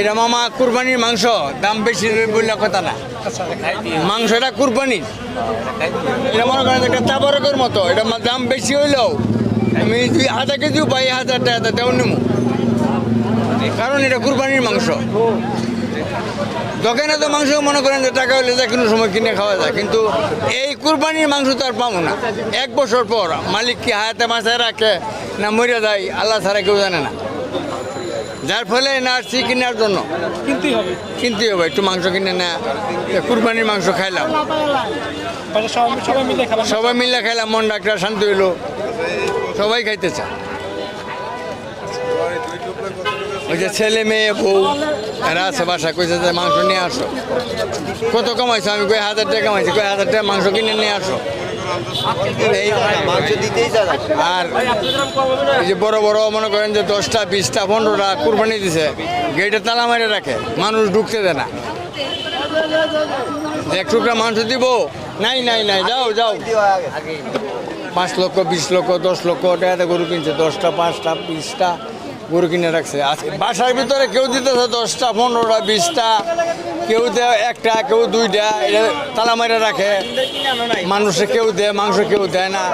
এটা মামা কুরবানির মাংস, দাম বেশি বললে কথা না। মাংসটা কুরবানির, এটা মনে করেন একটা চাবরকের মতো। এটা দাম বেশি হইলেও আমি যদি আধা কেজিও পাই 1000 টাকা তেমন নেব, কারণ এটা কুরবানির মাংস। দোকানে তো মাংস মনে করেন যে টাকা হলে যা কোনো সময় কিনে খাওয়া যায়, কিন্তু এই কুরবানির মাংস তো আর পাবো না। 1 বছর পর মালিক কি হায়াতে মাথায় রাখে না মরে যায় আল্লাহ ছাড়া কেউ জানে না। যার ফলে না আসছি কেনার জন্য কিনতেই হবে, একটু মাংস কিনে না, কুরবানির মাংস খাইলাম, সবাই মিলে খাইলাম, মন একটা শান্তি হইলো, সবাই খাইতে চায়। ওই যে ছেলে মেয়ে বউ এরা আছে বাসা, কইছে যে মাংস নিয়ে আসো। কত কামাইছো? আমি কই 1000 টাকা কামাইছি। কই 1000 টাকা মাংস কিনে নিয়ে আসো। মাংস দিতেই চায়। আর এই যে বড় বড় মনে করেন যে 10টা 20টা 15টা কুরবানি দিছে, গেটে তালা মারে রাখে, মানুষ ঢুকতে দেয় না। এক টুকরা মাংস দিব, নাই নাই নাই, যাও যাও। 5 লক্ষ 20 লক্ষ 10 লক্ষ টাকাতে গরু কিনছে, 10টা 5টা 20টা গরু কিনে রাখছে। আজকে বাসার ভিতরে কেউ দিতেছে 10টা 15টা 20টা, কেউ দেয় 1টা, কেউ 2টা, এটা তালা মারে রাখে। মানুষে কেউ দেয়, মাংস কেউ দেয় না।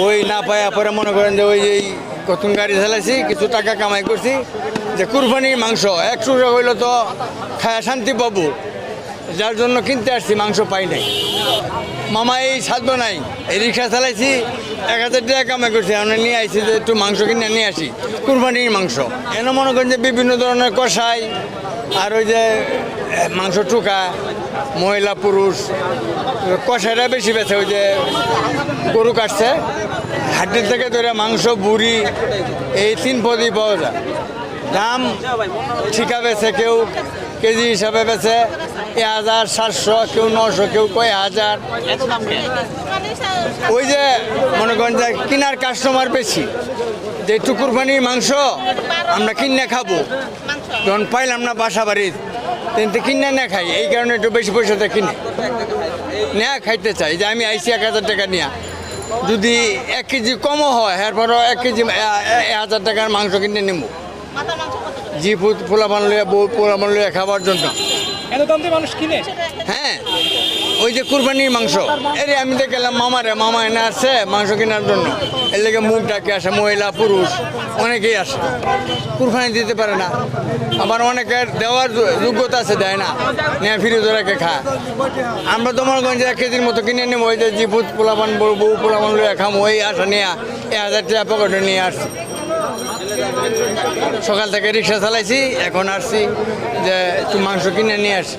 ওই না পায় পরে মনে করেন যে ওই এই কতক্ষণ গাড়ি চালাইছি, কিছু টাকা কামাই করছি, যে কুরবানির মাংস 100 টাকা হইলে তো খায় শান্তি পাবো, যার জন্য কিনতে আসছি, মাংস পাই নাই। মামা এই সাধ্য নাই, এই রিক্সা চালাইছি, 1000 টাকা কামাই করছি, আমরা নিয়ে আসছি যে একটু মাংস কিনে নিয়ে আসি, কুরবানির মাংস। এন মনে করেন যে বিভিন্ন ধরনের কষাই, আর ওই যে মাংস টুকা, মহিলা পুরুষ কষাইরা বেশি বেছে। ওই যে গরু কাটছে, হাড্ডির থেকে ধরে মাংস বুড়ি এই 3 পদই পাওয়া যায়। দাম ঠিকা বেছে, কেউ কেজি হিসাবে বেছে 1700, কেউ 900, কেউ কয় 1000। ওই যে মনে করেন যে কিনার কাস্টমার বেশি, যে একটু কুরবানির মাংস আমরা কিনে খাবো, যখন পাইলাম না বাসা বাড়ির, কিন্তু কিনে না খাই, এই কারণে একটু বেশি পয়সাতে কিনে নেয়া খাইতে চাই। যে আমি আইসি 1000 টাকা নিয়ে, যদি 1 কেজি কমও হয়, এরপরও 1 কেজি 1000 টাকার মাংস কিনে নেব। জি পোলাপান লইয়া, বউ পোলাপান লইয়া খাবার জন্য। মানুষ কিনে। হ্যাঁ, ওই যে কুরবানির মাংস, এরে আমি তো গেলাম মামা এনে আসছে মাংস কেনার জন্য, এর লেগে মুখ ডাকে আসে, মহিলা পুরুষ অনেকেই আসে, কুরবানি দিতে পারে না। আবার অনেকের দেওয়ার যোগ্যতা আছে, দেয় না, নিয়ে ফিরে রেখে খায়। আমরা তো মনে করেন যে 1 কেজির মতো কিনে নেবো, ওই যে জিপুত পোলাপান বউ পোলাপান লইয়া খাম, ওই আসা নিয়ে 1000 টাকা পকেটে নিয়ে আসছি। সকাল থেকে রিক্সা চালাইছি, এখন আসছি যে একটু মাংস কিনে নিয়ে আসি।